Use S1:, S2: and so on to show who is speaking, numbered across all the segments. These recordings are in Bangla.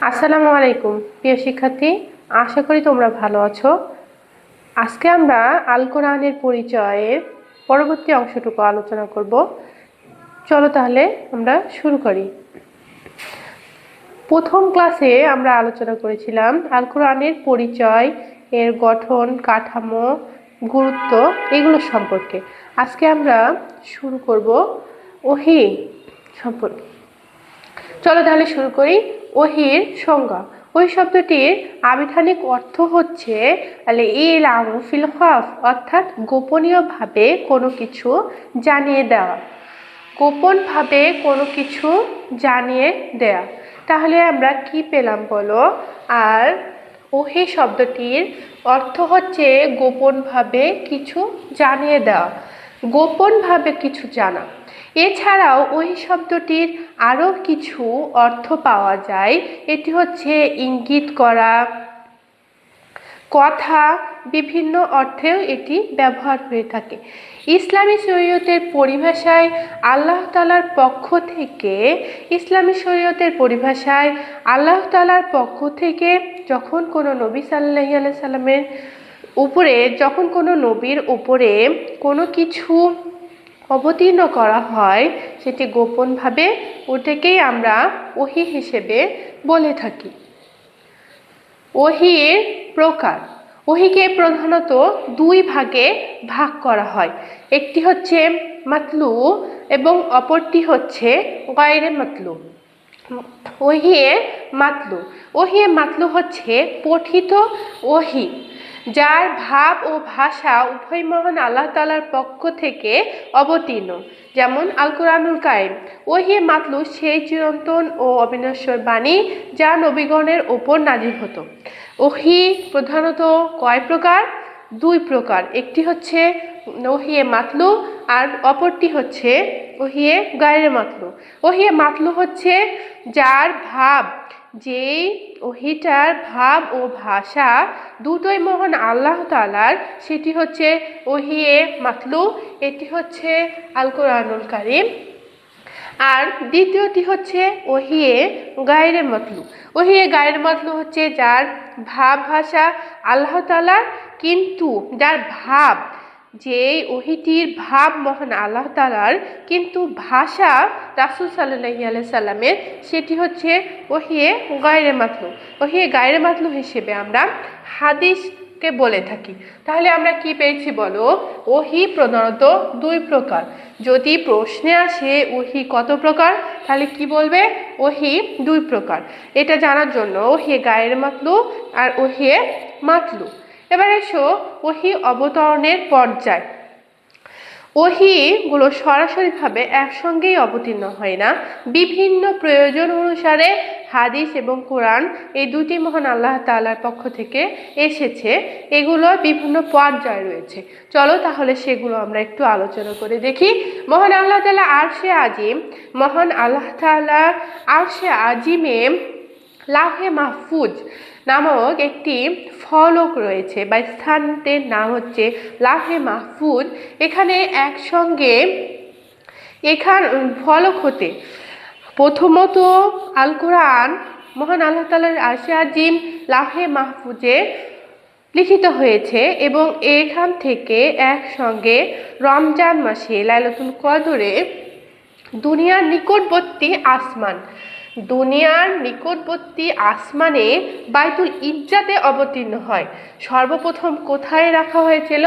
S1: আসসালামু আলাইকুম প্রিয় শিক্ষার্থী, আশা করি তোমরা ভালো আছো। আজকে আমরা আল কোরআনের পরিচয়ের পরবর্তী অংশটুকু আলোচনা করব। চলো তাহলে আমরা শুরু করি। প্রথম ক্লাসে আমরা আলোচনা করেছিলাম আল কোরআনের পরিচয়, এর গঠন, কাঠামো, গুরুত্ব এগুলো সম্পর্কে। আজকে আমরা শুরু করব ওহী সম্পর্কে। চলো তাহলে শুরু করি। ওহীর সংজ্ঞা। ওহী শব্দটির আবিধানিক অর্থ হচ্ছে ইলামু ফিল খাফ, অর্থাৎ গোপনীয়ভাবে কোনো কিছু জানিয়ে দেওয়া। গোপনভাবে কোনো কিছু জানিয়ে দেয়া। তাহলে আমরা কি পেলাম বলো? আর ওহী শব্দটির অর্থ হচ্ছে গোপনভাবে কিছু জানিয়ে দেওয়া, গোপনভাবে কিছু জানা। এছাড়াও ওহী শব্দটির আরও কিছু অর্থ পাওয়া যায়। এটি হচ্ছে ইঙ্গিত করা, কথা, বিভিন্ন অর্থেও এটি ব্যবহার হয়ে থাকে। ইসলামী শরীয়তের পরিভাষায় আল্লাহ তাআলার পক্ষ থেকে আল্লাহ তাআলার পক্ষ থেকে যখন কোনো নবী সাল্লাল্লাহু আলাইহি সাল্লামের উপরে কোনো নবীর উপরে কোনো কিছু অবতীর্ণ করা হয়, সেটি গোপনভাবে ওটাকেই আমরা ওহী হিসেবে বলে থাকি। ওহীর প্রকার। ওহীকে প্রধানত দুই ভাগে ভাগ করা হয়। একটি হচ্ছে মাতলু এবং অপরটি হচ্ছে গায়রে মাতলু। ওহী মাতলু হচ্ছে পঠিত ওহী, যার ভাব ও ভাষা উভয় মহান আল্লাহ তাআলার পক্ষ থেকে অবতীর্ণ, যেমন আল কোরআনুল কারীম। ওহী মাতলু সেই চিরন্তন ও অবিনশ্বর বাণী যা নবীগণের ওপর নাজিল হতো। ওহী প্রধানত কয় প্রকার? দুই প্রকার। একটি হচ্ছে ওহী মাতলু আর অপরটি হচ্ছে ওহী গায়রে মাতলু। ওহী মাতলু হচ্ছে যার ভাব, যেই ওহীটার ভাব ও ভাষা দুটোই মহান আল্লাহ তাআলার, সেটি হচ্ছে ওহী মাতলু। এটি হচ্ছে আল কোরআনুল কারীম। আর দ্বিতীয়টি হচ্ছে ওহী গায়রে মাতলু। ওহী গায়রে মাতলু হচ্ছে যার ভাব ভাষা আল্লাহ তাআলার, কিন্তু যার ভাব, যেই ওহীটির ভাব মহান আল্লাহ তাআলার কিন্তু ভাষা রাসূল সাল্লাল্লাহু আলাইহি সাল্লামের, সেটি হচ্ছে ওহী গায়রে মাতলু। ওহী গায়রে মাতলু হিসেবে আমরা হাদিসকে বলে থাকি। তাহলে আমরা কি পেয়েছি বলো? ওহী প্রধানত দুই প্রকার। যদি প্রশ্নে আসে ওহী কত প্রকার, তাহলে কি বলবে? ওহী দুই প্রকার। এটা জানার জন্য ওহী গায়রে মাতলু আর ওহী মাতলু। এবার এসো ওহী অবতরণের পর্যায়। ওহীগুলো সরাসরিভাবে একসঙ্গেই অবতীর্ণ হয় না। বিভিন্ন প্রয়োজন অনুসারে হাদিস এবং কোরআন, এই দুটি মহান আল্লাহ তাআলার পক্ষ থেকে এসেছে। এগুলো বিভিন্ন পর্যায় রয়েছে। চলো তাহলে সেগুলো আমরা একটু আলোচনা করে দেখি। মহান আল্লাহ তাআলা আরশে আজিম, মহান আল্লাহ তাআলা আরশে আজিমে লাউহে মাহফুজ নামক একটি ফলক রয়েছে, বা স্থানটির নাম হচ্ছে লাউহে মাহফুজ। এখানে একসঙ্গে ফলক হতে প্রথমত আল কোরআন মহান আল্লাহ তাআলার আরশে আজিম লাউহে মাহফুজে লিখিত হয়েছে, এবং এখান থেকে একসঙ্গে রমজান মাসে লাইলাতুল কদরে দুনিয়ার নিকটবর্তী আসমানে বাইতুল ইজ্জাতে অবতীর্ণ হয়। সর্বপ্রথম কোথায় রাখা হয়েছিল?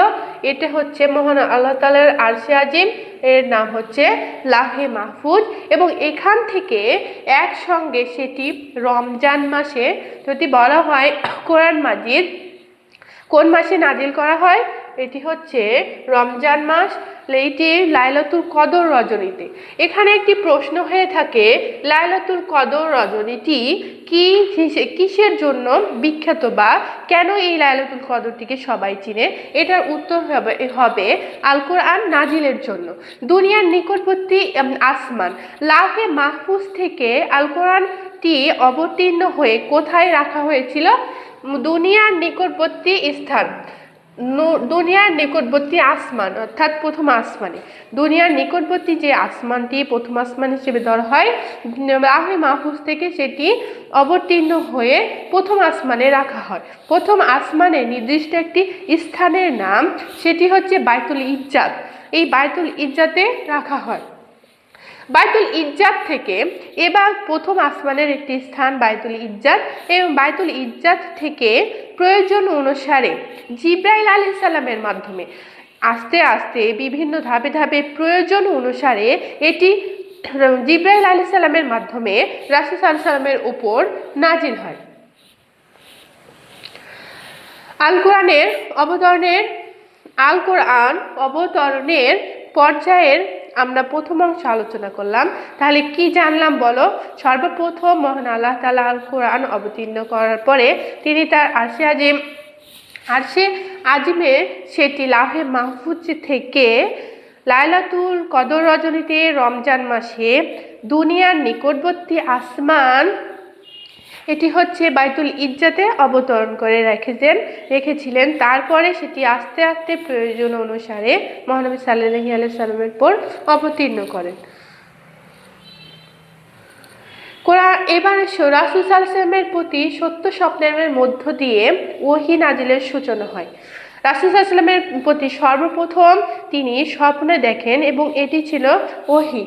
S1: এটা হচ্ছে মহান আল্লাহ তাআলার আরশে আজিম, এর নাম হচ্ছে লাউহে মাহফুজ, এবং এখান থেকে একসঙ্গে সেটি রমজান মাসে, যদি বলা হয় কোরআন মাজিদ কোন মাসে নাজিল করা হয়, এটি হচ্ছে রমজান মাস, এইটি লাইলাতুল কদর রজনীতে। এখানে একটি প্রশ্ন হয়ে থাকে, লাইলাতুল কদর রজনীটি কিসের জন্য বিখ্যাত, বা কেন এই লাইলাতুল কদরটিকে সবাই চিনে? এটার উত্তর হবে আল কোরআন নাজিলের জন্য। দুনিয়ার নিকটবর্তী আসমান লাউহে মাহফুজ থেকে আল কোরআনটি অবতীর্ণ হয়ে কোথায় রাখা হয়েছিল? দুনিয়ার নিকটবর্তী স্থান, দুনিয়ার নিকটবর্তী আসমান অর্থাৎ প্রথম আসমানে, দুনিয়ার নিকটবর্তী যে আসমানটি প্রথম আসমান হিসেবে ধরা হয়, লাউহে মাহফুজ থেকে সেটি অবতীর্ণ হয়ে প্রথম আসমানে রাখা হয়। প্রথম আসমানে নির্দিষ্ট একটি স্থানের নাম, সেটি হচ্ছে বাইতুল ইজ্জাত। এই বাইতুল ইজ্জাতে রাখা হয়। বাইতুল ইজ্জাত থেকে এবার প্রথম আসমানের একটি স্থান বাইতুল ইজ্জাত, এবং বাইতুল ইজ্জাত থেকে প্রয়োজন অনুসারে জিব্রাইল আলাইহিস সালামের মাধ্যমে আস্তে আস্তে বিভিন্ন ধাপে ধাপে প্রয়োজন অনুসারে এটি জিব্রাইল আলাইহিস সালামের মাধ্যমে রাসূল সাল্লাল্লাহু আলাইহি সাল্লামের উপর নাজিল হয়। আল কোরআন অবতরণের পর্যায়ের আমরা প্রথম অংশ আলোচনা করলাম। তাহলে কি জানলাম বলো? সর্বপ্রথম মহান আল্লাহ তাআলা আল কোরআন অবতীর্ণ করার পরে তিনি তার আরশে আজিমে সেটি লাউহে মাহফুজ থেকে লাইলাতুল কদর রজনীতে রমজান মাসে দুনিয়ার নিকটবর্তী আসমান, এটি হচ্ছে বাইতুল ইজ্জাতে অবতরণ করে রেখেছিলেন। তারপরে সেটি আস্তে আস্তে প্রয়োজন অনুসারে মহানবী সাল্লাল্লাহু আলাইহি সাল্লামের উপর অবতীর্ণ করেন। এবার রাসূল সাল্লাল্লাহু আলাইহি সাল্লামের প্রতি সত্য স্বপ্নের মধ্য দিয়ে ওহী নাজিলের সূচনা হয়। রাসূল সাল্লাল্লাহু আলাইহি সাল্লামের প্রতি সর্বপ্রথম তিনি স্বপ্নে দেখেন এবং এটি ছিল ওহী।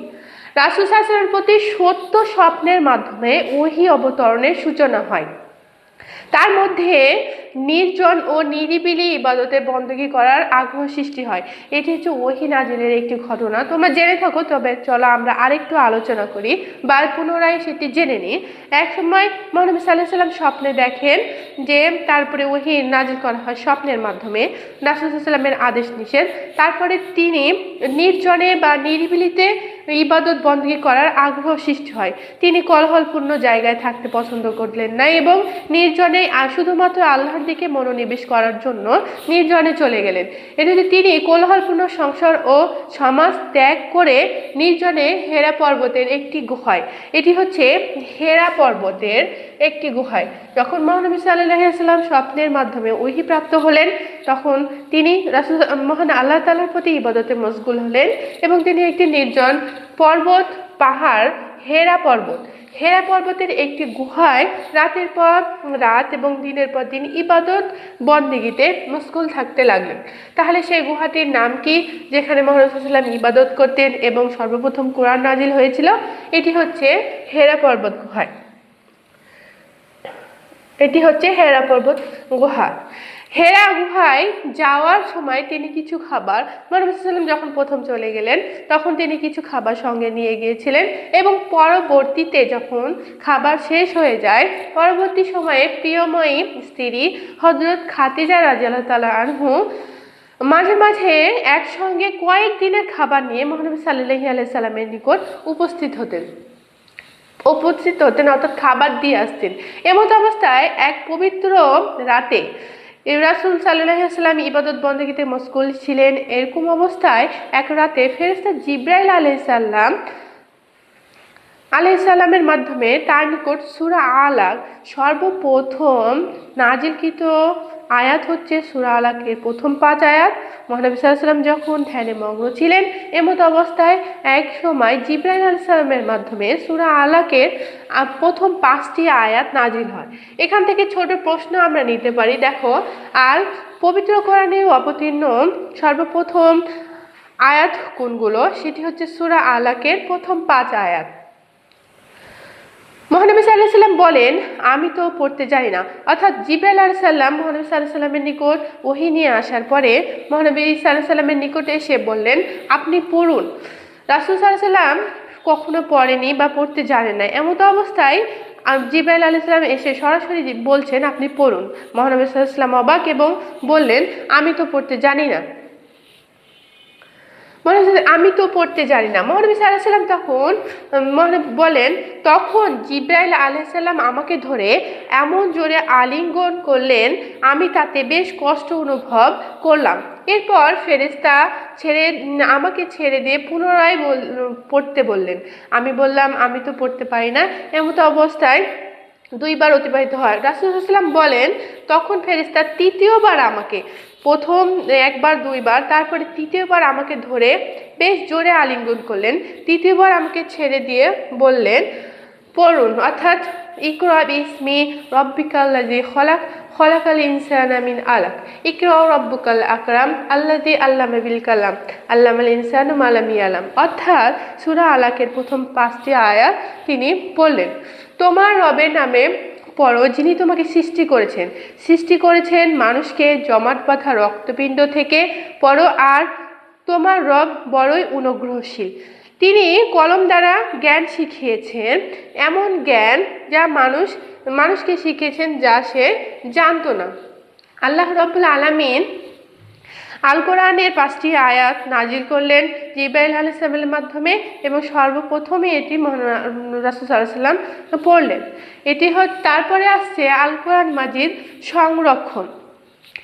S1: রাসূল সাল্লাল্লাহু আলাইহি সাল্লামের প্রতি সত্য স্বপ্নের মাধ্যমে ওহী অবতরণের সূচনা হয়। তার মধ্যে নির্জন ও নিরিবিলি ইবাদতে বন্দী করার আগ্রহ সৃষ্টি হয়। এটি হচ্ছে ওহী নাজিলের একটি ঘটনা। তোমরা জেনে থাকো, তবে চলো আমরা আরেকটু আলোচনা করি বা পুনরায় সেটি জেনে নিই। এক সময় মহানবী সাল্লাল্লাহু আলাইহি সাল্লাম স্বপ্নে দেখেন যে তারপরে ওহী নাজিল করা হয় স্বপ্নের মাধ্যমে, রাসূল সাল্লাল্লাহু আলাইহি সাল্লামের আদেশ নিষেধ। তারপরে তিনি নির্জনে বা নিরিবিলিতে ইবাদত বন্দী করার আগ্রহ সৃষ্টি হয়। তিনি কোলাহলপূর্ণ জায়গায় থাকতে পছন্দ করলেন না এবং নির্জনে শুধুমাত্র আল্লাহর দিকে মনোনিবেশ করার জন্য নির্জনে চলে গেলেন। এটি তিনি কোলাহলপূর্ণ সংসার ও সমাজ ত্যাগ করে নির্জনে হেরা পর্বতের একটি গুহায়, এটি হচ্ছে হেরা পর্বতের একটি গুহায় যখন মহানবী সাল্লাল্লাহু আলাইহি সাল্লাম স্বপ্নের মাধ্যমে ওহী প্রাপ্ত হলেন, তখন তিনি মহান আল্লাহ তাআলার প্রতি ইবাদতে মশগুল হলেন এবং তিনি একটি নির্জন পর্বত পাহাড় হেরা পর্বতের একটি গুহায় রাতের পর রাত এবং দিনের পর দিন ইবাদত বন্দেগীতে মশগুল থাকতে লাগলেন। তাহলে সেই গুহাটির নাম কি, যেখানে মহানবী সাল্লাল্লাহু আলাইহি সাল্লাম ইবাদত করতেন এবং সর্বপ্রথম কোরআন নাজিল হয়েছিল? এটি হচ্ছে হেরা পর্বত গুহা। হেরা গুহায় যাওয়ার সময় তিনি কিছু খাবার, মহানবী সাল্লাল্লাহু আলাইহি সাল্লাম যখন প্রথম চলে গেলেন তখন তিনি কিছু খাবার সঙ্গে নিয়ে গিয়েছিলেন এবং পরবর্তীতে যখন খাবার শেষ হয়ে যায়, পরবর্তী সময়ে প্রিয়ময়ী স্ত্রী হযরত খাদিজা রাদিয়াল্লাহু তাআলা আনহু মাঝে মাঝে একসঙ্গে কয়েক দিনের খাবার নিয়ে মহানবী সাল্লাল্লাহু আলাইহি সাল্লামের নিকট উপস্থিত হতেন, অর্থাৎ খাবার দিয়ে আসতেন। এমত অবস্থায় এক পবিত্র রাতে রাসূল সাল্লাল্লাহু আলাইহি সাল্লাম ইবাদত বন্দেগীতে মশগুল ছিলেন। এরকম অবস্থায় এক রাতে ফেরেশতা জিবরাইল আলাইহিস সালামের মাধ্যমে তার নিকট সূরা আলাক সর্বপ্রথম নাজিলকৃত আয়াত হচ্ছে সূরা আলাকের প্রথম 5 আয়াত। মহানবী সাল্লাল্লাহু আলাইহি সাল্লাম যখন ধ্যানে মগ্ন ছিলেন, এমত অবস্থায় এক সময় জিবরাইল আলাইহিস সালামের মাধ্যমে সূরা আলাকের প্রথম 5টি আয়াত নাজিল হয়। এখান থেকে ছোট প্রশ্ন আমরা নিতে পারি। দেখো, আর পবিত্র কোরআনে অবতীর্ণ সর্বপ্রথম আয়াত কোনগুলো? সেটি হচ্ছে সূরা আলাকের প্রথম 5 আয়াত। মহানবী সাল্লাল্লাহু আলাইহি সাল্লাম বলেন, আমি তো পড়তে জানি না। অর্থাৎ জিবরাইল আলাইহিস সালাম মহানবী সাল্লাল্লাহু আলাইহি সাল্লামের নিকট ওহী নিয়ে আসার পরে মহানবী সাল্লাল্লাহু আলাইহি সাল্লামের নিকট এসে বললেন, আপনি পড়ুন। রাসূল সাল্লাল্লাহু আলাইহি সাল্লাম কখনো পড়েনি বা পড়তে জানেন না। এমত অবস্থায় জিবরাইল আলাইহিস সালাম এসে সরাসরি বলছেন, আপনি পড়ুন। মহানবী সাল্লাল্লাহু আলাইহি সাল্লাম অবাক এবং বললেন, আমি তো পড়তে জানি না। মহানবী সাল্লাল্লাহু আলাইহি সাল্লাম তখন বলেন, তখন জিবরাইল আলাইহিস সালাম আমাকে ধরে এমন জোরে আলিঙ্গন করলেন, আমি তাতে বেশ কষ্ট অনুভব করলাম। এরপর ফেরেশতা আমাকে ছেড়ে দিয়ে পুনরায় পড়তে বললেন। আমি বললাম, আমি তো পড়তে পারি না। এমত অবস্থায় 2 বার অতিবাহিত হয়। রাসূলুল্লাহ সাল্লাল্লাহু আলাইহি ওয়াসাল্লাম বলেন, তখন ফেরেশতা তৃতীয়বার আমাকে, প্রথম 1 বার 2 বার, তারপরে তৃতীয়বার আমাকে ধরে বেশ জোরে আলিঙ্গন করলেন। তৃতীয়বার আমাকে ছেড়ে দিয়ে বললেন, পড়ুন, অর্থাৎ ইকরা বিসমি রব্বিকাল্লাযী খলাক, খলাকাল ইনসানা মিন আলাক, ইকরা রাব্বুকাল আকরাম আল্লাযী আল্লামা বিল কালাম, আল্লামাল ইনসানা মা লাম ইয়ালাম। অর্থাৎ সূরা আলাকের প্রথম 5টি আয়াত তিনি বললেন, তোমার রবের নামে পড়ো, যিনি তোমাকে সৃষ্টি করেছেন মানুষকে জমাট বাঁধা রক্তপিণ্ড থেকে। পড়ো, আর তোমার রব বড়ই অনুগ্রহশীল, তিনি কলম দ্বারা জ্ঞান শিখিয়েছেন, এমন জ্ঞান যা মানুষকে শিখিয়েছেন যা সে জানতো না। আল্লাহ রাব্বুল আলামিন আল কোরআনের 5টি আয়াত নাজিল করলেন জিবরাইল আলাইহিস সালামের মাধ্যমে, এবং সর্বপ্রথমে এটি রাসূল সাল্লাল্লাহু আলাইহি ওয়াসাল্লাম পড়লেন। তারপরে আসছে আল কোরআন মাজিদ সংরক্ষণ।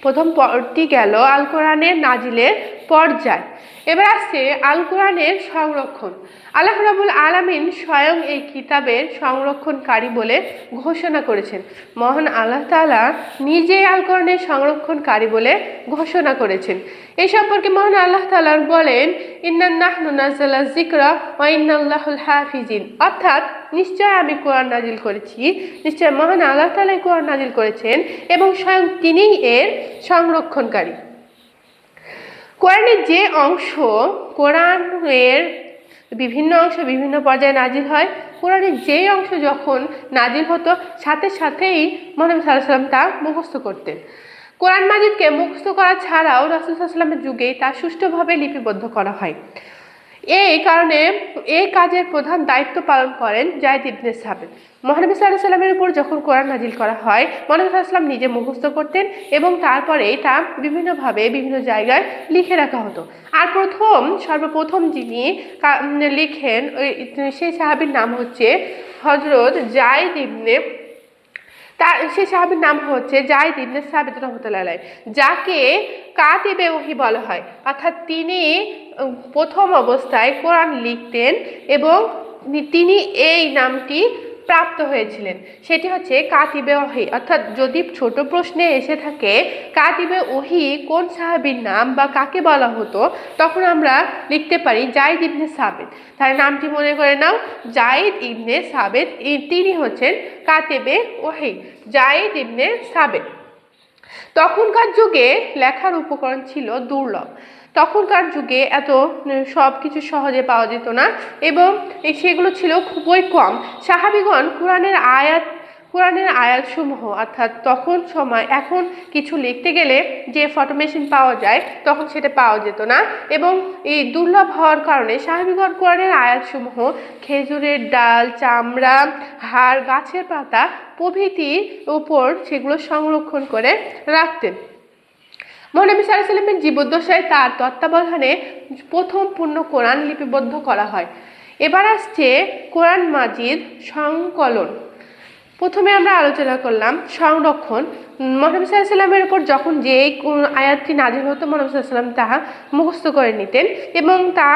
S1: প্রথম পর্বটি গেল আল কোরআনের নাজিলের পর্যায়। এবার আসছে আল কোরআনের সংরক্ষণ। আল্লাহ রাব্বুল আলামিন স্বয়ং এই কিতাবের সংরক্ষণকারী বলে ঘোষণা করেছেন। মহান আল্লাহ তাআলা নিজেই আল কোরআনের সংরক্ষণকারী বলে ঘোষণা করেছেন। এই সম্পর্কে মহান আল্লাহ তাআলা বলেন, ইন্না নাহনু নাযালনা যিকরা ওয়া ইন্না লাহুল হাফিজিন, অর্থাৎ নিশ্চয় আমি কোরআন নাজিল করেছি, নিশ্চয় মহান আল্লাহ তাআলাই কোরআন নাজিল করেছেন এবং স্বয়ং তিনিই এর সংরক্ষণকারী। কোরআনের যে অংশ, কোরআনের বিভিন্ন অংশ বিভিন্ন পর্যায়ে নাজিল হয়, কোরআনের যে অংশ যখন নাজিল হতো সাথে সাথেই মুহাম্মদ সাল্লাল্লাহু আলাইহি ওয়াসাল্লাম তা মুখস্থ করতেন। কোরআন মাজিদকে মুখস্থ করা ছাড়াও রাসূল সাল্লাল্লাহু আলাইহি ওয়াসাল্লামের যুগে তা সুষ্ঠুভাবে লিপিবদ্ধ করা হয়। এই কারণে এই কাজের প্রধান দায়িত্ব পালন করেন যায়েদ ইবনে সাবিত। মহানবী সাল্লাল্লাহু আলাইহি ওয়াসাল্লামের উপর যখন কোরআন নাজিল করা হয়, মহানবী সাল্লাল্লাহু আলাইহি ওয়াসাল্লাম নিজে মুখস্থ করতেন এবং তারপরে তা বিভিন্নভাবে বিভিন্ন জায়গায় লিখে রাখা হতো। আর সর্বপ্রথম যিনি লিখেন সেই সাহাবীর নাম হচ্ছে হযরত যায়েদ ইবনে সাবিত রাহমাতুল্লাহি আলাইহি, যাকে কাতিবে ওহী বলা হয়। অর্থাৎ তিনি প্রথম অবস্থায় কোরআন লিখতেন এবং তিনি এই নামটি প্রাপ্ত হয়েছিলেন, সেটি হচ্ছে কাতিবে ওহী। অর্থাৎ যদি ছোট প্রশ্নে এসে থাকে কাতিবে ওহী কোন সাহাবীর নাম বা কাকে বলা হতো, তখন আমরা লিখতে পারি যায়েদ ইবনে সাবিত। তার নামটি মনে করে নাও, যায়েদ ইবনে সাবিত, তিনি হচ্ছেন কাতিবে ওহী, যায়েদ ইবনে সাবিত। তখনকার যুগে লেখার উপকরণ ছিল দুর্লভ। তখনকার যুগে এত সব কিছু সহজে পাওয়া যেত না এবং সেগুলো ছিল খুবই কম। সাহাবীগণ কোরআনের আয়াতসমূহ, অর্থাৎ তখন সময় এখন কিছু লিখতে গেলে যে ফটোমেশিন পাওয়া যায় তখন সেটা পাওয়া যেত না, এবং এই দুর্লভ হওয়ার কারণে সাহাবীগণ কোরআনের আয়াতসমূহ খেজুরের ডাল, চামড়া, হাড়, গাছের পাতা প্রভৃতির উপর সেগুলো সংরক্ষণ করে রাখতেন। মহানবী সাল্লাল্লাহু আলাইহি ওয়াসাল্লামের জীবদ্দশায় তার তত্ত্বাবধানে প্রথম পূর্ণ কোরআন লিপিবদ্ধ করা হয়। এবার আসছে কোরআন মাজিদ সংকলন। প্রথমে আমরা আলোচনা করলাম সংরক্ষণ। মহানবী সাল্লাল্লাহু আলাইহি ওয়াসাল্লামের উপর যখন যে আয়াতটি নাজিল হতো, মহানবী সাল্লাল্লাহু আলাইহি ওয়াসাল্লাম তাহা মুখস্থ করে নিতেন এবং তা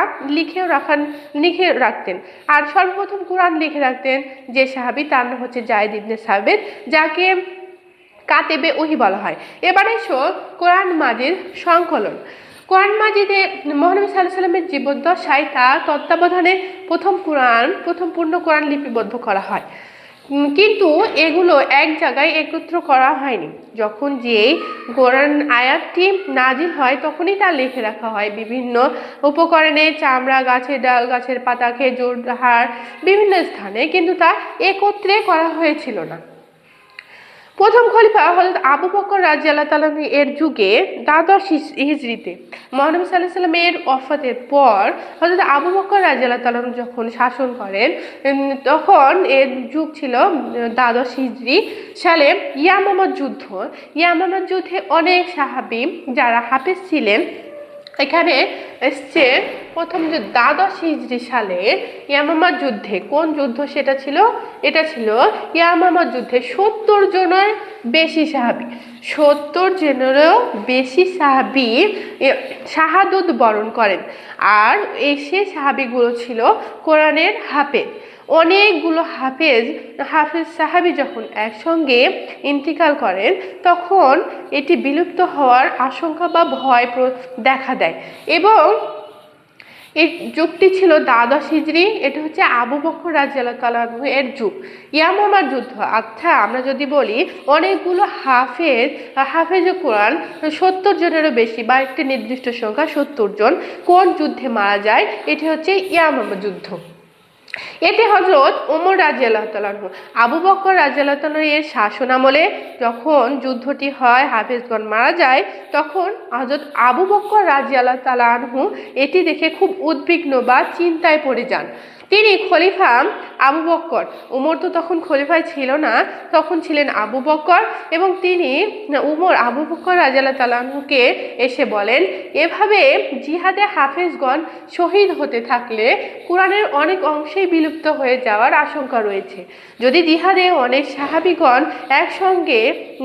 S1: লিখে রাখতেন। আর সর্বপ্রথম কোরআন লিখে রাখতেন যে সাহাবী, তার নাম হচ্ছে যায়েদ ইবনে সাবিত, যাকে কাতিবে ওহী বলা হয়। এবারে এসো কোরআন মাজিদ সংকলন। কোরআন মাজিদে মহানবী সাল্লাল্লাহু আলাইহি ওয়াসাল্লামের জীবদ্দশায় তার তত্ত্বাবধানে প্রথম পূর্ণ কোরআন লিপিবদ্ধ করা হয়, কিন্তু এগুলো এক জায়গায় একত্র করা হয়নি। যখন যেই কোরআন আয়াতটি নাজিল হয় তখনই তা লিখে রাখা হয় বিভিন্ন উপকরণে, চামড়া, গাছের ডাল, গাছের পাতা, খেজুর, হাড়, বিভিন্ন স্থানে, কিন্তু তা একত্রে করা হয়েছিল না। প্রথম খলিফা হযরত আবু বকর রাদিয়াল্লাহু তাআলা এর যুগে দ্বাদশ হিজরিতে মহানবী সাল্লাল্লাহু আলাইহি ওয়াসাল্লামের ওফাতের পর হযরত আবু বকর রাদিয়াল্লাহু তাআলা যখন শাসন করেন, তখন এর যুগ ছিল দ্বাদশ হিজরি সালে ইয়ামামার যুদ্ধে অনেক সাহাবী যারা হাফেজ ছিলেন এখানে এসছে প্রথম যে দ্বাদশ হিজরি সালে ইয়ামামা যুদ্ধে। কোন যুদ্ধ সেটা ছিল? এটা ছিল ইয়ামামা যুদ্ধে। 70 জনের বেশি সাহাবী, 70 জনেরও বেশি সাহাবী শাহাদত বরণ করেন। আর সে সাহাবীগুলো ছিল কোরআনের হাফেজ। অনেকগুলো হাফেজ সাহাবী যখন একসঙ্গে ইন্তিকাল করেন তখন এটি বিলুপ্ত হওয়ার আশঙ্কা বা ভয় দেখা দেয়। এবং এই যুগটি ছিল দ্বাদশ হিজরি। এটা হচ্ছে আবু বকর রাদিয়াল্লাহু তাআলা আনহু এর যুগ, ইয়ামামার যুদ্ধ। আচ্ছা, আমরা যদি বলি অনেকগুলো হাফেজ কোরআন 70 জনেরও বেশি বা একটি নির্দিষ্ট সংখ্যা 70 জন কোন যুদ্ধে মারা যায়? এটি হচ্ছে ইয়ামামা যুদ্ধ। এতে হযরত ওমর রাদিয়াল্লাহু তাআলা আনহু, আবু বকর রাদিয়াল্লাহু তাআলা এর শাসনামলে যখন যুদ্ধটি হয়, হাফেজগণ মারা যায়, তখন হযরত আবু বকর রাদিয়াল্লাহু তাআলা আনহু এটি দেখে খুব উদ্বিগ্ন বা চিন্তায় পড়ে যান। তিনি খলিফা আবু বকর, উমর তো তখন খলিফায় ছিল না, তখন ছিলেন আবু বকর, এবং তিনি আবু বকর রাদিয়াল্লাহু তাআলা আনহুকে এসে বলেন, এভাবে জিহাদে হাফেজগণ শহীদ হতে থাকলে কোরআনের অনেক অংশেই বিলুপ্ত হয়ে যাওয়ার আশঙ্কা রয়েছে। যদি জিহাদে অনেক সাহাবীগণ একসঙ্গে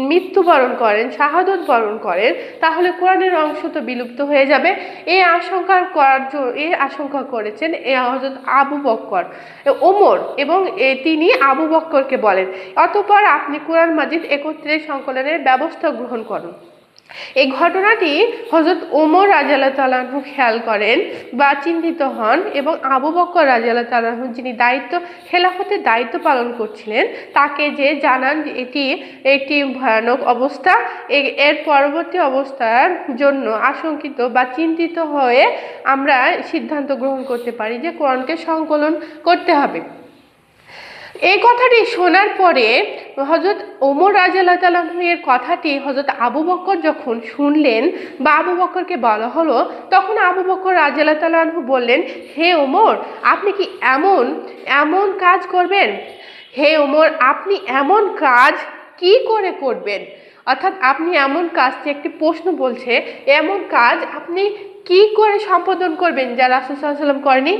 S1: মৃত্যুবরণ করেন, শাহাদত বরণ করেন, তাহলে কোরআনের অংশ তো বিলুপ্ত হয়ে যাবে। এই আশঙ্কা করেছেন হযরত আবু বকর, ওমর, এবং তিনি আবু বকরকে বলেন, অতঃপর আপনি কোরআন মাজিদ একত্রে সংকলনের ব্যবস্থা গ্রহণ করুন। এই ঘটনাটি হযরত ওমর রাদিয়াল্লাহু তাআলা আনহু খেয়াল করেন বা চিন্তিত হন, এবং আবু বকর রাদিয়াল্লাহু তাআলা আনহু যিনি খেলাফতের দায়িত্ব পালন করছিলেন তাকে যে জানান এটি একটি ভয়ানক অবস্থা। এর পরবর্তী অবস্থার জন্য আশঙ্কিত বা চিন্তিত হয়ে আমরা সিদ্ধান্ত গ্রহণ করতে পারি যে কোরআনকে সংকলন করতে হবে। এই কথাটি শোনার পরে হযরত ওমর রাদিয়াল্লাহু তাআলা আনহু এর কথাটি হযরত আবু বকর যখন শুনলেন বা আবু বকরকে বলা হলো, তখন আবু বকর রাদিয়াল্লাহু তাআলা আনহু বললেন, হে ওমর, আপনি কি এমন কাজ করবেন? হে ওমর, আপনি এমন কাজ কি করে করবেন? অর্থাৎ আপনি এমন কাজ, একটি প্রশ্ন বলছে, এমন কাজ আপনি কি করে সম্পাদন করবেন যা রাসূল সাল্লাল্লাহু আলাইহি ওয়াসাল্লাম করেনি?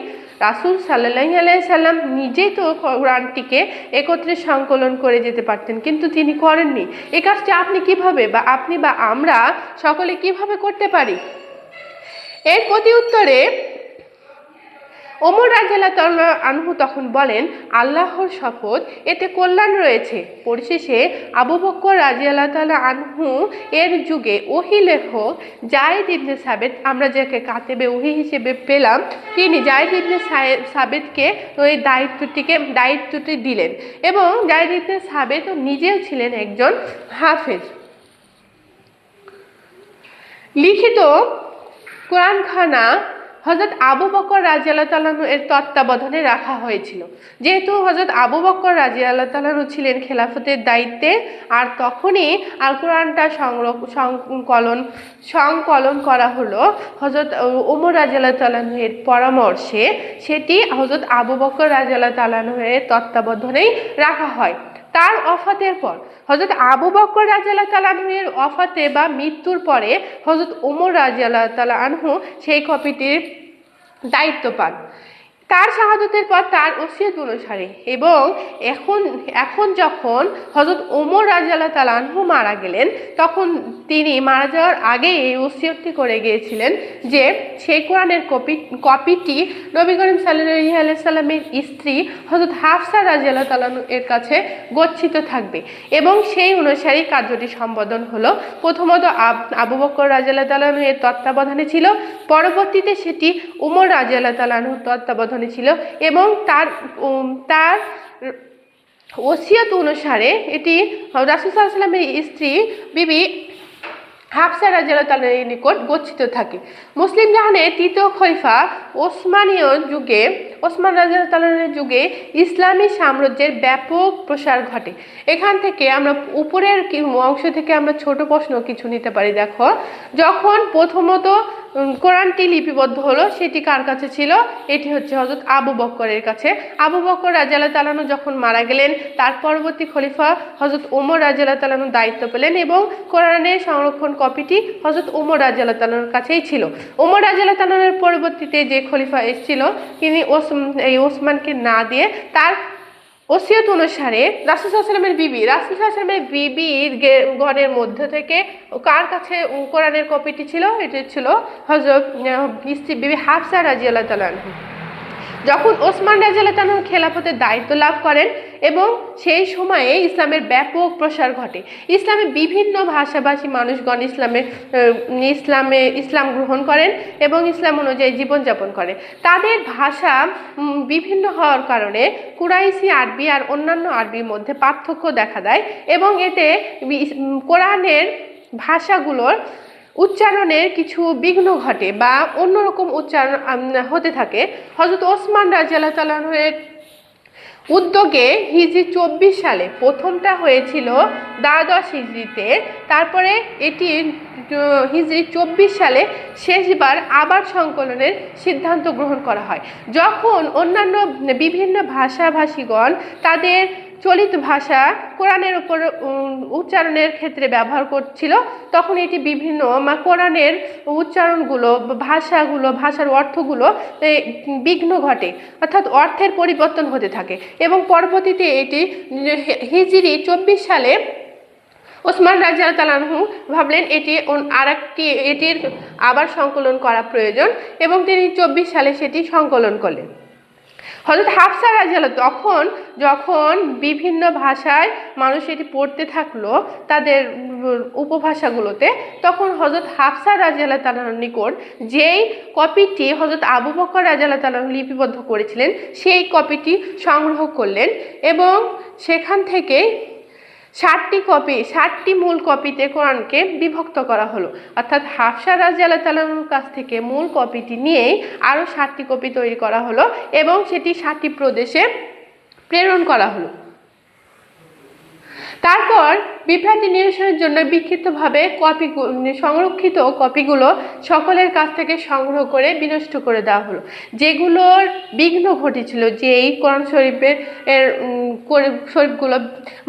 S1: রাসূল সাল্লাল্লাহু আলাইহি সাল্লাম নিজেই তো কোরআনটিকে একত্রে সংকলন করে যেতে পারতেন, কিন্তু তিনি করেননি। এই কাজটি আপনি কিভাবে বা আপনি বা আমরা সকলে কিভাবে করতে পারি? এর প্রতি উত্তরে ওমর রাদিয়াল্লাহু তাআলা আনহু তখন বলেন, আল্লাহর শপথ, এতে কল্যাণ রয়েছে। পরিশেষে আবু বকর রাদিয়াল্লাহু তাআলা আনহু এর যুগে ওহী লেখক যায়েদ ইবনে সাবিত, আমরা যাকে কাতেবে ওহী হিসেবে পেলাম, তিনি যায়েদ ইবনে সাবিতকে ওই দায়িত্বটি দিলেন, এবং যায়েদ ইবনে সাবিত নিজেও ছিলেন একজন হাফেজ। লিখিত কোরআনখানা হযরত আবু বকর রাদিয়াল্লাহু তাআলা এর তত্ত্বাবধানে রাখা হয়েছিল। যেহেতু হযরত আবু বকর রাদিয়াল্লাহু তাআলা ছিলেন খেলাফতের দায়িত্বে, আর তখনই আল কোরআনটা সংকলন করা হলো হযরত ওমর রাদিয়াল্লাহু তাআলা এর পরামর্শে, সেটি হযরত আবু বকর রাদিয়াল্লাহু তাআলা এর তত্ত্বাবধানেই রাখা হয়। তার ওফাতের পর হযরত আবু বকর রাদিয়াল্লাহু তাআলা এর ওফাতে বা মৃত্যুর পরে হযরত ওমর রাদিয়াল্লাহু তাআলা আনহু সেই কপিটির দায়িত্ব পান তার শাহাদতের পর তার ওসিয়ত অনুসারে। এবং এখন যখন হযরত ওমর রাদিয়াল্লাহু তাআলা আনহু মারা গেলেন, তখন তিনি মারা যাওয়ার আগে এই ওসিয়তটি করে গিয়েছিলেন যে সেই কোরআনের কপিটি নবী করিম সাল্লাল্লাহু আলাইহি সাল্লামের স্ত্রী হযরত হাফসা রাদিয়াল্লাহু তাআলা এর কাছে গচ্ছিত থাকবে, এবং সেই অনুসারে কার্যটি সম্পাদন হলো। প্রথমত আবু বকর রাদিয়াল্লাহু তাআলা এর তত্ত্বাবধানে ছিল, পরবর্তীতে সেটি ওমর রাদিয়াল্লাহু তাআলা এর তত্ত্বাবধানে ছিল, এবং তার ওসিয়ত অনুসারে এটি রাসূল সাল্লাল্লাহু আলাইহি ওয়াসাল্লামের স্ত্রী বিবি হাফসা রাদিয়াল্লাহু তাআলার নিকট গচ্ছিত থাকে। মুসলিম জাহানের তৃতীয় খলিফা ওসমান রাদিয়াল্লাহু তাআলার যুগে ইসলামী সাম্রাজ্যের ব্যাপক প্রসার ঘটে। এখান থেকে আমরা উপরের অংশ থেকে আমরা ছোট প্রশ্ন কিছু নিতে পারি। দেখো, যখন প্রথমত কোরআনটি লিপিবদ্ধ হলো সেটি কার কাছে ছিল? এটি হচ্ছে হযরত আবু বকরের কাছে। আবু বকর রাদিয়াল্লাহু তাআলা আনহু যখন মারা গেলেন, তার পরবর্তী খলিফা হযরত ওমর রাদিয়াল্লাহু তাআলা আনহু দায়িত্ব পেলেন এবং কোরআনের সংরক্ষণ কপিটি হযরত ওমর রাদিয়াল্লাহু তাআলা আনহুর কাছেই ছিল। ওমর রাদিয়াল্লাহু তাআলা আনহুর পরবর্তীতে যে খলিফা এসেছিল, তিনি ওসমানকে না দিয়ে তার ওসিয়ত অনুসারে রাসূল সাল্লাল্লাহু আলাইহি ওয়াসাল্লামের বিবির ঘরের মধ্য থেকে কার কাছে কোরআনের কপিটি ছিল? এটি ছিল হযরত বিবি হাফসা রাদিয়াল্লাহু তাআলা আনহা। যখন ওসমান রাদিয়াল্লাহু তাআলা খেলাফতের দায়িত্ব লাভ করেন এবং সেই সময়ে ইসলামের ব্যাপক প্রসার ঘটে, ইসলামের বিভিন্ন ভাষাভাষী মানুষগণ ইসলাম গ্রহণ করেন এবং ইসলাম অনুযায়ী জীবনযাপন করে। তাদের ভাষা বিভিন্ন হওয়ার কারণে কুরাইশি আরবি আর অন্যান্য আরবির মধ্যে পার্থক্য দেখা দেয় এবং এতে কোরআনের ভাষাগুলোর উচ্চারণের কিছু বিঘ্ন ঘটে বা অন্যরকম উচ্চারণ হতে থাকে। হযরত ওসমান রাদিয়াল্লাহু তাআলা আনহুর উদ্যোগে হিজরি 24 সালে প্রথমটা হয়েছিল দ্বাদশ হিজরিতে, তারপরে এটি হিজরি 24 সালে শেষবার আবার সংকলনের সিদ্ধান্ত গ্রহণ করা হয়। যখন অন্যান্য বিভিন্ন ভাষাভাষীগণ তাদের চলিত ভাষা কোরআনের উপর উচ্চারণের ক্ষেত্রে ব্যবহার করছিল, তখন এটি বিভিন্ন কোরআনের উচ্চারণগুলো, ভাষার অর্থগুলো বিঘ্ন ঘটে, অর্থাৎ অর্থের পরিবর্তন হতে থাকে এবং পরবর্তীতে এটি হিজরি 24 সালে ওসমান রাদিয়াল্লাহু তাআলা আনহু ভাবলেন এটির আবার সংকলন করা প্রয়োজন এবং তিনি 24 সালে সেটি সংকলন করলেন। হযরত হাফসা রাদিয়াল্লাহু যখন বিভিন্ন ভাষায় মানুষ এটি পড়তে থাকলো তাদের উপভাষাগুলোতে, তখন হযরত হাফসা রাদিয়াল্লাহু তাআলার নিকট যেই কপিটি হযরত আবু বকর রাদিয়াল্লাহু তাআলা লিপিবদ্ধ করেছিলেন সেই কপিটি সংগ্রহ করলেন এবং সেখান থেকে 60টি মূল কপিতে কোরআনকে বিভক্ত করা হলো, অর্থাৎ হাফসা রাদিয়াল্লাহু তাআলার কাছ থেকে মূল কপিটি নিয়েই আরও 60টি কপি তৈরি করা হলো এবং সেটি 60টি প্রদেশে প্রেরণ করা হলো। তারপর বিভ্রান্তি নিরসনের জন্য বিক্ষিপ্তভাবে সংরক্ষিত কপিগুলো সকলের কাছ থেকে সংগ্রহ করে বিনষ্ট করে দেওয়া হলো। যেগুলোর বিঘ্ন ঘটেছিল, যে এই কোরআন শরীফগুলো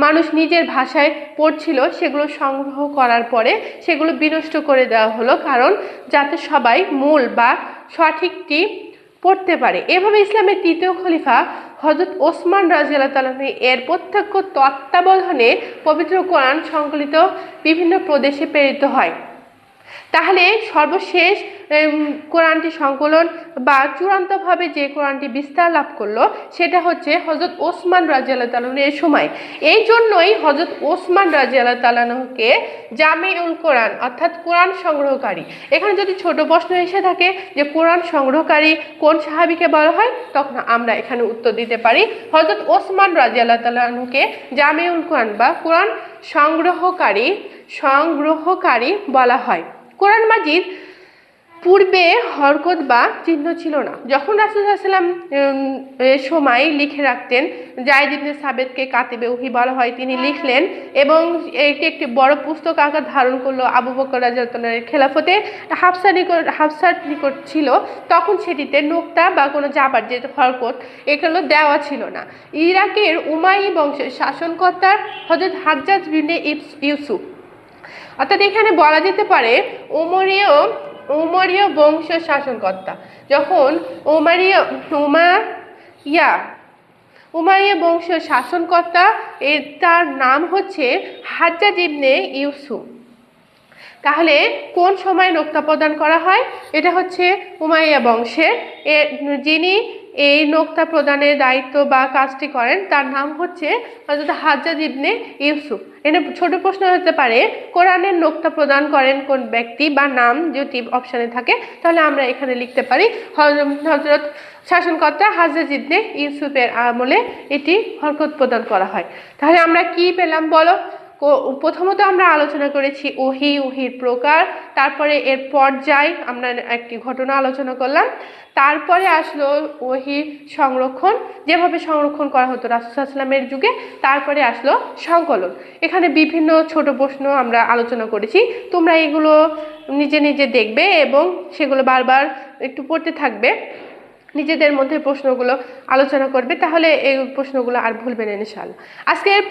S1: মানুষ নিজের ভাষায় পড়ছিল, সেগুলো সংগ্রহ করার পরে সেগুলো বিনষ্ট করে দেওয়া হলো, কারণ যাতে সবাই মূল বা সঠিকটি পড়তে পারে। এভাবে ইসলামের তৃতীয় খলিফা হযরত ওসমান রাদিয়াল্লাহু তাআলা এর প্রত্যক্ষ তত্ত্বাবধানে পবিত্র কোরআন সংকলিত বিভিন্ন প্রদেশে প্রেরিত হয়। তাহলে সর্বশেষ কোরআনটি সংকলন বা চূড়ান্তভাবে যে কোরআনটি বিস্তার লাভ করলো সেটা হচ্ছে হযরত ওসমান রাদিয়াল্লাহু তাআলা এর সময়। এই জন্যই হযরত ওসমান রাদিয়াল্লাহু তাআলাকে জামিউল কোরআন অর্থাৎ কোরআন সংগ্রহকারী। এখানে যদি ছোট প্রশ্ন এসে থাকে যে কোরআন সংগ্রহকারী কোন সাহাবীকে বলা হয়, তখন আমরা এখানে উত্তর দিতে পারি হযরত ওসমান রাদিয়াল্লাহু তাআলাকে জামিউল কোরআন বা কোরআন সংগ্রহকারী বলা হয়। কোরআন মাজিদ পূর্বে হরকত বা চিহ্ন ছিল না। যখন রাসূল সাল্লাল্লাহু আলাইহি ওয়াসাল্লাম সময় লিখে রাখতেন, যায়েদ ইবনে সাবিতকে কাতিবে ওহী বলা হয়, তিনি লিখলেন এবং এটি একটি বড় পুস্তক আকার ধারণ করলো। আবু বকর রাদিয়াল্লাহু তাআলার খেলাফতে হাফসার নিকট ছিল, তখন সেটিতে নোক্তা বা কোনো জাবার যে হরকত এগুলো দেওয়া ছিল না। ইরাকের উমাইয়ি বংশের শাসনকর্তার হযরত হাজ্জাজ বিন ইউসুফ, অর্থাৎ এখানে বলা যেতে পারে উমরীয় বংশ শাসনকর্তা। যখন উমাইয়া বংশ শাসনকর্তা, তার নাম হচ্ছে হাজ্জাজ ইবনে ইউসুফ। তাহলে কোন সময় নোক্তা প্রদান করা হয়? এটা হচ্ছে উমাইয়া বংশের। যিনি এই নোক্তা প্রদানের দায়িত্ব বা কাজটি করেন তার নাম হচ্ছে হযরত হাজ্জাজ ইবনে ইউসুফ। এখানে ছোট প্রশ্ন হতে পারে কোরআনের নোক্তা প্রদান করেন কোন ব্যক্তি বা নাম যদি অপশানে থাকে, তাহলে আমরা এখানে লিখতে পারি হযরত শাসনকর্তা হাজ্জাজ ইবনে ইউসুফের আমলে এটি হরকত প্রদান করা হয়। তাহলে আমরা কি পেলাম বলো? প্রথমত আমরা আলোচনা করেছি ওহির প্রকার, তারপরে এর পর্যায় আমরা একটি ঘটনা আলোচনা করলাম, তারপরে আসলো ওহির সংরক্ষণ, যেভাবে সংরক্ষণ করা হতো রাসূল সাল্লাল্লাহু আলাইহি ওয়াসাল্লামের যুগে, তারপরে আসলো সংকলন। এখানে বিভিন্ন ছোট প্রশ্ন আমরা আলোচনা করেছি, তোমরা এগুলো নিজে নিজে দেখবে এবং সেগুলো বারবার একটু পড়তে থাকবে, নিজেদের মধ্যে প্রশ্নগুলো আলোচনা করবে, তাহলে এই প্রশ্নগুলো আর ভুলবে না ইনশাআল্লাহ। আজকের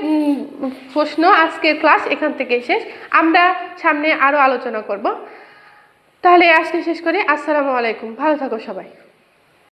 S1: আজকের ক্লাস এখান থেকে শেষ। আমরা সামনে আরও আলোচনা করব। তাহলে আজকে শেষ করি। আসসালামু আলাইকুম, ভালো থাকো সবাই।